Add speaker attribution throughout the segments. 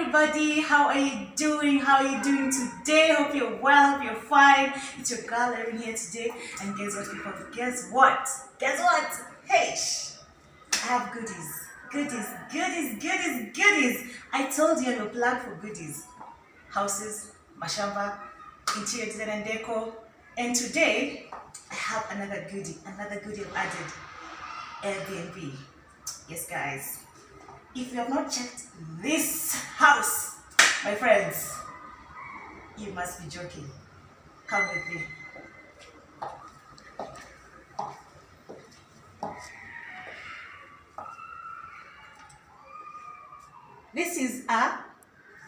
Speaker 1: everybody, how are you doing? How are you doing today? Hope you're well, hope you're fine. It's your girl Erin here today, and guess what people? Guess what? Guess what? Hey, I have goodies. I told you I'm a plug for goodies. Houses, mashamba, interior design and decor. And today I have another goodie I've added. Airbnb. Yes guys, if you have not checked this house, my friends, you must be joking. Come with me. This is a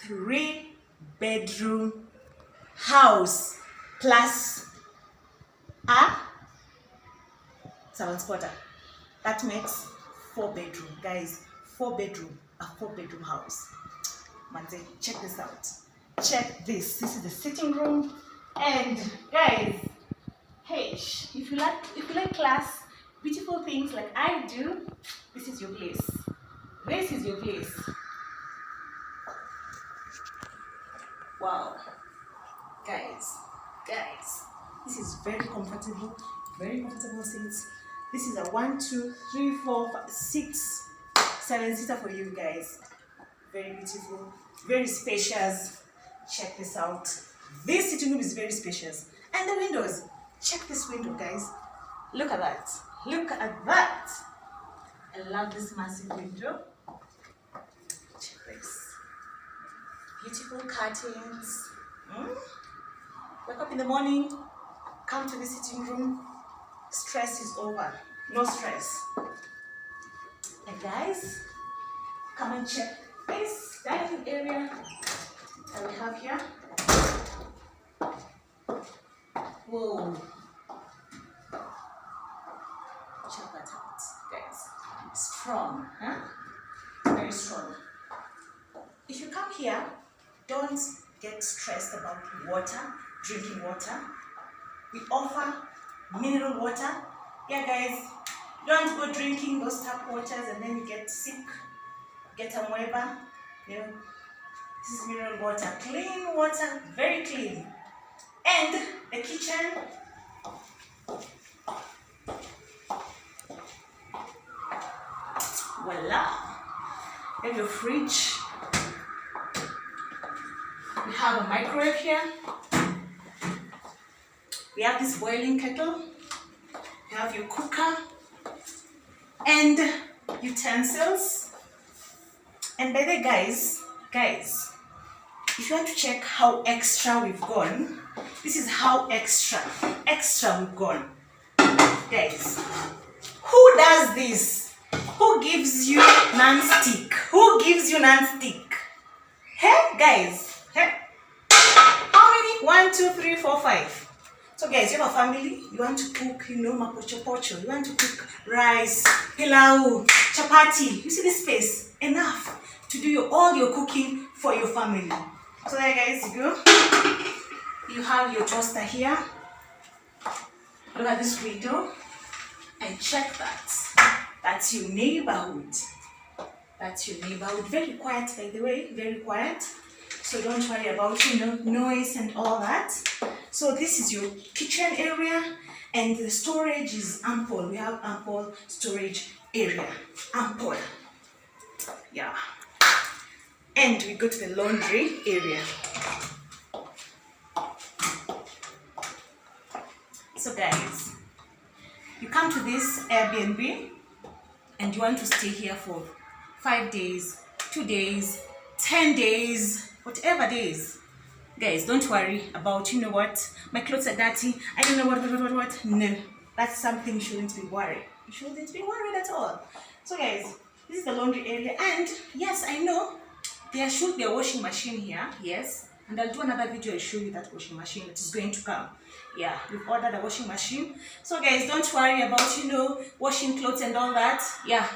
Speaker 1: 3-bedroom house plus a 7-spotter. That makes 4-bedroom, guys. 4-bedroom, a 4-bedroom house. Manze, check this out. Check this. This is the sitting room, and guys, hey, if you like class, beautiful things like I do, this is your place. This is your place. Wow, guys, this is very comfortable seats. This is a 1, 2, 3, 4, 5, 6, 7-seater for you guys. Very beautiful, very spacious. Check this out. This sitting room is very spacious, and the windows. Check this window, guys. Look at that. Look at that. I love this massive window. Check this. Beautiful curtains. Wake up in the morning, come to the sitting room. Stress is over. No stress. And guys, come and check this dining area that we have here. Whoa. Check that out, guys. Strong, huh? Very strong. If you come here, don't get stressed about water, drinking water. We offer mineral water. Yeah, guys, don't go drinking those tap waters and then you get sick, get amoeba. You know, this is mineral water, clean water, very clean. And the kitchen, voila. You have your fridge. We have a microwave here. We have this boiling kettle. You have your cooker and utensils. And by the way, guys, if you want to check how extra we've gone, this is how extra we've gone. Guys, who does this? Who gives you non-stick? Who gives you non-stick? Hey, guys, hey. How many? 1, 2, 3, 4, 5. So guys, you have a family, you want to cook, mapochopocho, you want to cook rice, pilau, chapati. You see this space? Enough to do all your cooking for your family. So there guys, you go. You have your toaster here. Look at this window and check that. That's your neighborhood. That's your neighborhood. Very quiet, by the way, very quiet. So don't worry about, noise and all that. So this is your kitchen area, and the storage is ample. We have ample storage area. Ample. Yeah. And we go to the laundry area. So guys, you come to this Airbnb and you want to stay here for 5 days, 2 days, 10 days, whatever days. Guys, don't worry about, my clothes are dirty, I don't know what. No, that's something you shouldn't be worried. You shouldn't be worried at all. So guys, this is the laundry area, and yes, I know there should be a washing machine here, yes, and I'll do another video. I'll show you that washing machine that is going to come. Yeah, we've ordered a washing machine. So guys, don't worry about, washing clothes and all that. Yeah,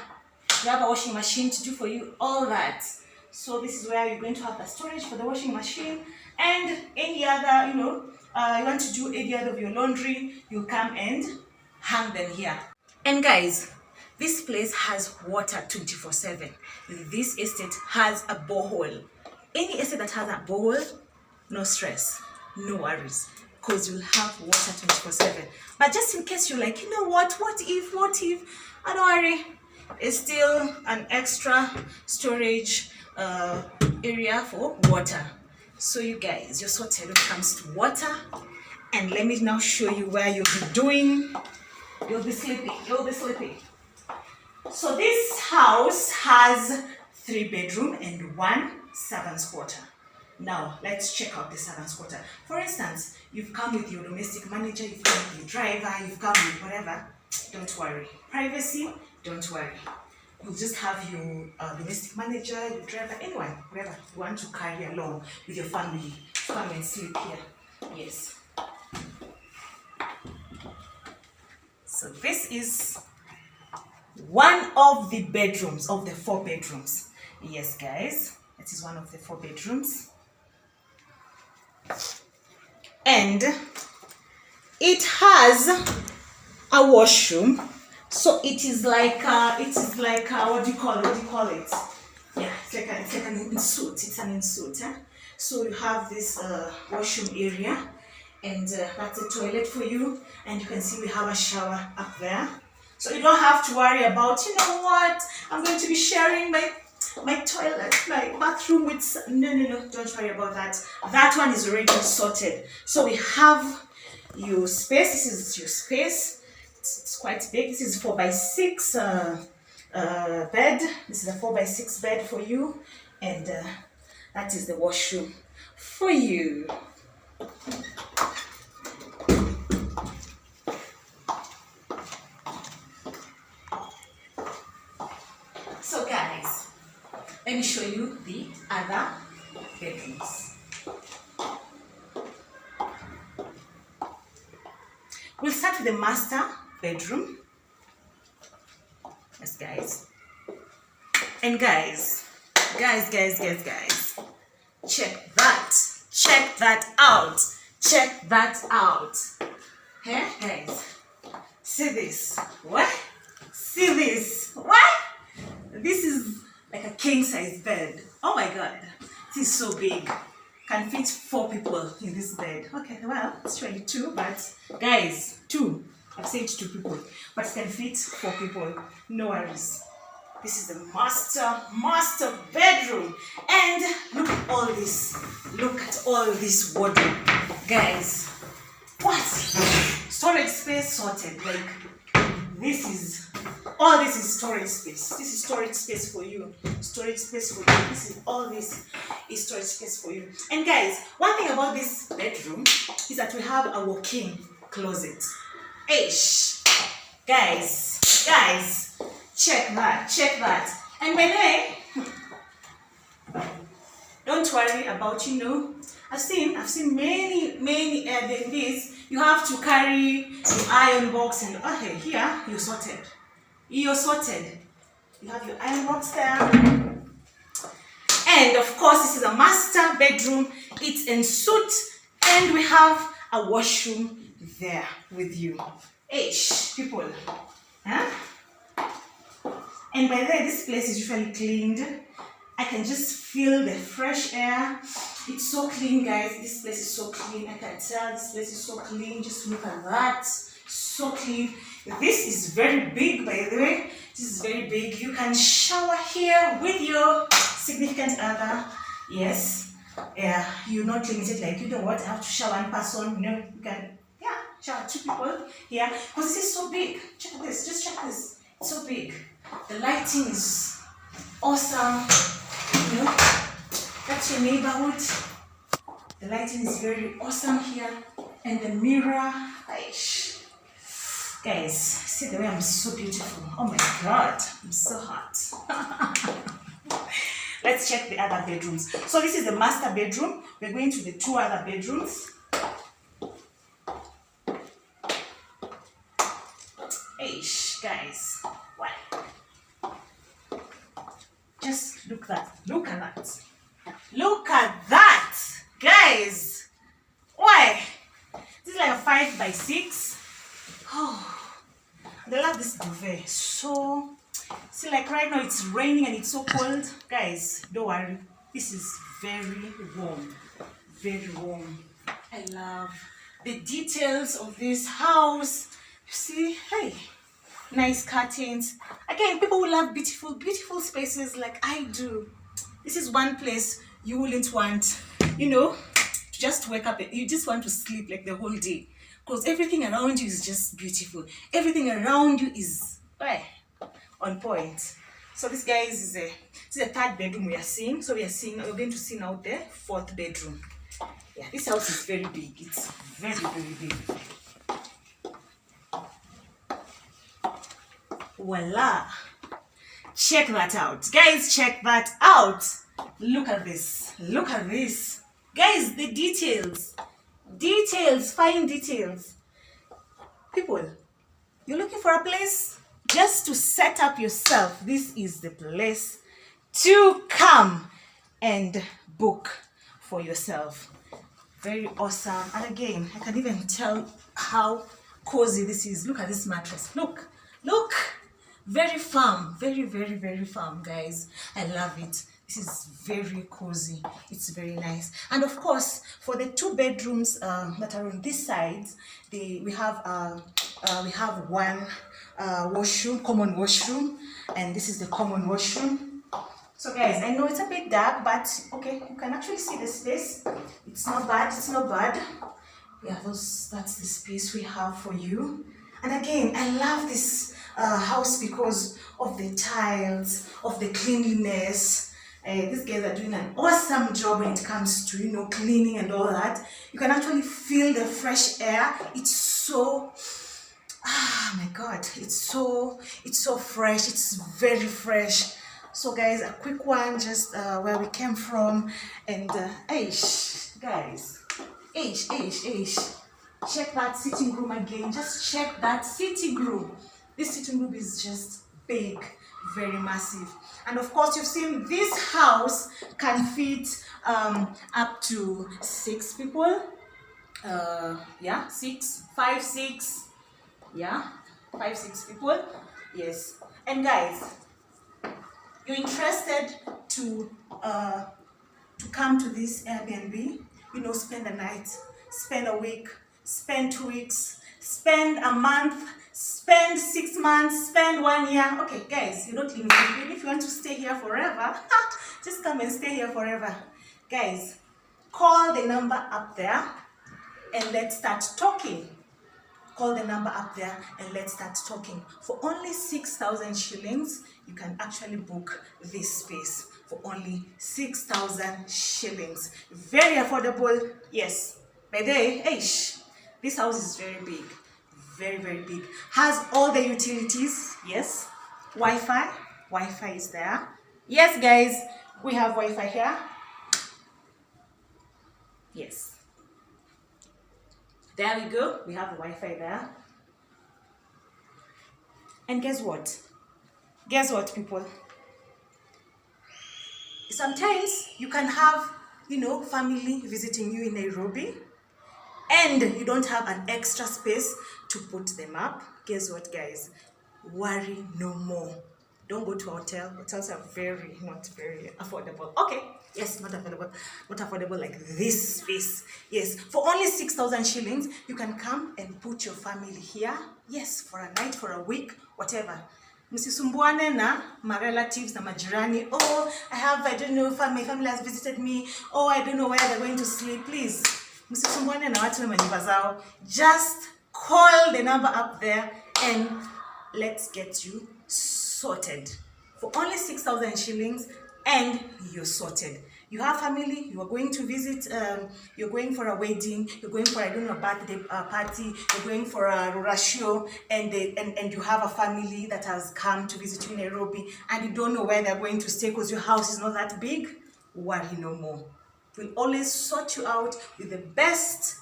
Speaker 1: we have a washing machine to do for you all that. So this is where you're going to have the storage for the washing machine, and any other, you want to do any other of your laundry, you come and hang them here. And guys, This place has water 24/7. This estate has a borehole. Any estate that has a bowl, no stress, no worries, because you'll have water 24/7. But just in case you're like, you know what if, don't worry, it's still an extra storage area for water. So you guys, you're sorted when it comes to water. And let me now show you where you'll be doing. You'll be sleeping. So this house has 3 bedroom and 1 servant's quarter. Now let's check out the servant's quarter. For instance, you've come with your domestic manager, you've come with your driver, you've come with whatever. Don't worry. Privacy, don't worry. You'll just have your domestic manager, your driver, anyone, whoever you want to carry along with your family. Come and sleep here. Yes. So this is one of the bedrooms of the 4 bedrooms. Yes, guys, it is one of the 4 bedrooms. And it has a washroom. So it is like what do you call it? Yeah, it's like an in-suite. It's an in-suite. So you have this washroom area, and that's a toilet for you. And you can see we have a shower up there. So you don't have to worry about, you know what, I'm going to be sharing my toilet, my bathroom with, no, don't worry about that. That one is already sorted. So we have your space. This is your space. It's quite big. This is 4x6 bed. This is a 4x6 bed for you, and that is the washroom for you. So guys, let me show you the other bedrooms. We'll start with the master bedroom. Yes, guys. And guys, check that out. Hey, guys, see this? What? See this? What? This is like a king size bed. Oh my god, this is so big. Can fit 4 people in this bed. Okay, well, it's 22, but guys, 2. I've said 2 people, but it can fit 4 people. No worries. This is the master bedroom. And look at all this. Look at all this wardrobe. Guys, what? Storage space sorted. Like, all this is storage space. This is storage space for you. Storage space for you. All this is storage space for you. And guys, one thing about this bedroom is that we have a walk-in closet. Ish. Guys, check that. And by the way, don't worry about, I've seen many Airbnbs. You have to carry your iron box and okay, here you're sorted. You have your iron box there. And of course, this is a master bedroom. It's en suite, and we have a washroom there with you. Ish, people. Huh? And by the way, this place is usually cleaned. I can just feel the fresh air. It's so clean, guys. This place is so clean. I can tell this place is so clean. Just look at that. So clean. This is very big, by the way. This is very big. You can shower here with your significant other. Yes. Yeah. You're not limited like, you know what, I have to shower one person. No, you can, shower 2 people here. Because this is so big. Check this. Just check this. It's so big. The lighting is awesome. That's your neighborhood. The lighting is very awesome here. And the mirror. Guys, see the way I'm so beautiful. Oh my god, I'm so hot. Let's check the other bedrooms. So this is the master bedroom. We're going to the 2 other bedrooms. Guys, wow. Just look at that. Look at that, guys. Why? This is like a 5x6. Oh, I love this duvet. So, see, like right now it's raining and it's so cold. Guys, don't worry. This is very warm, very warm. I love the details of this house. You see, hey, nice curtains. Again, people who love beautiful, beautiful spaces like I do. This is one place you wouldn't want, you know, to just wake up. You just want to sleep like the whole day because everything around you is just beautiful. Everything around you is on point. So this, guys, is a third bedroom we are seeing. So we're going to see now the fourth bedroom. Yeah, this house is very big. It's very, very big. Voila! Check that out, guys. Check that out. Look at this. Look at this, guys. The details, fine details. People, you're looking for a place just to set up yourself. This is the place to come and book for yourself. Very awesome. And again, I can even tell how cozy this is. Look at this mattress. Look. Very firm. Very, very, very firm, guys. I love it. This is very cozy. It's very nice. And of course, for the two bedrooms that are on this side, we have one washroom, common washroom, and this is the common washroom. So guys, I know it's a bit dark, but okay, you can actually see the space. It's not bad. It's not bad. Yeah, that's the space we have for you. And again, I love this house because of the tiles, of the cleanliness. These guys are doing an awesome job when it comes to, you know, cleaning and all that. You can actually feel the fresh air. It's so, my God, it's so fresh. It's very fresh. So guys, a quick one, just where we came from, and guys, check that sitting room again. Just check that sitting room. This sitting room is just big, very massive. And of course, you've seen this house can fit up to 6 people. Yeah, 5, 6. Yeah, 5, 6 people. Yes. And guys, you're interested to come to this Airbnb, you know, spend a night, spend a week, spend 2 weeks, spend a month, spend 6 months, spend 1 year. Okay, guys, you're not limited. If you want to stay here forever, just come and stay here forever. Guys, call the number up there and let's start talking. Call the number up there and let's start talking. For only 6,000 shillings, you can actually book this space for only 6,000 shillings. Very affordable. Yes. By the way, this house is very big. Very, very big. Has all the utilities. Yes. Wi-Fi is there. Yes, guys, we have Wi-Fi here. Yes. There we go. We have the Wi-Fi there. And guess what? Guess what, people? Sometimes you can have, you know, family visiting you in Nairobi and you don't have an extra space to put them up. Guess what, guys? Worry no more. Don't go to a hotel. Hotels are not very affordable. Okay. Yes, not affordable. Not affordable like this space. Yes. For only 6,000 shillings, you can come and put your family here. Yes, for a night, for a week, whatever. Msisumbuane na my relatives na majirani. Oh, I don't know if my family has visited me. Oh, I don't know where they're going to sleep. Please. Msisumbuane na watu na manyumba zao. Just call the number up there and let's get you sorted. For only 6,000 shillings and you're sorted. You have family, you are going to visit, you're going for a wedding, you're going for, I don't know, a birthday party, you're going for a rurashio, and you have a family that has come to visit you in Nairobi and you don't know where they're going to stay because your house is not that big. Worry no more. We'll always sort you out with the best.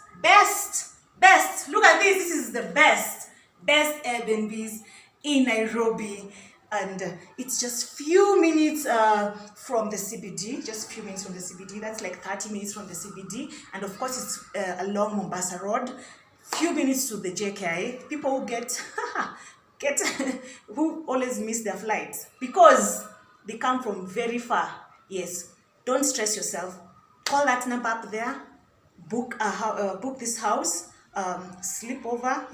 Speaker 1: Look at this. This is the best Airbnbs in Nairobi. And it's just few minutes from the CBD, just few minutes from the CBD. That's like 30 minutes from the CBD. And of course, it's along Mombasa Road. Few minutes to the JKIA. People who who always miss their flights because they come from very far. Yes, Don't stress yourself. Call that number up there. Book book this house. Sleep over,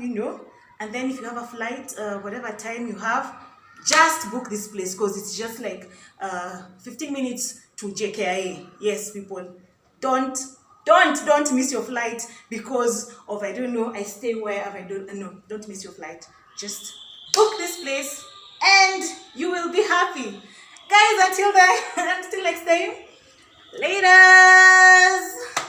Speaker 1: and then if you have a flight, whatever time you have, just book this place, because it's just like 15 minutes to JKIA. Yes, people, don't miss your flight because of, I don't know, I stay where I don't know. Don't miss your flight. Just book this place and you will be happy, guys. Until then, until next time, laters.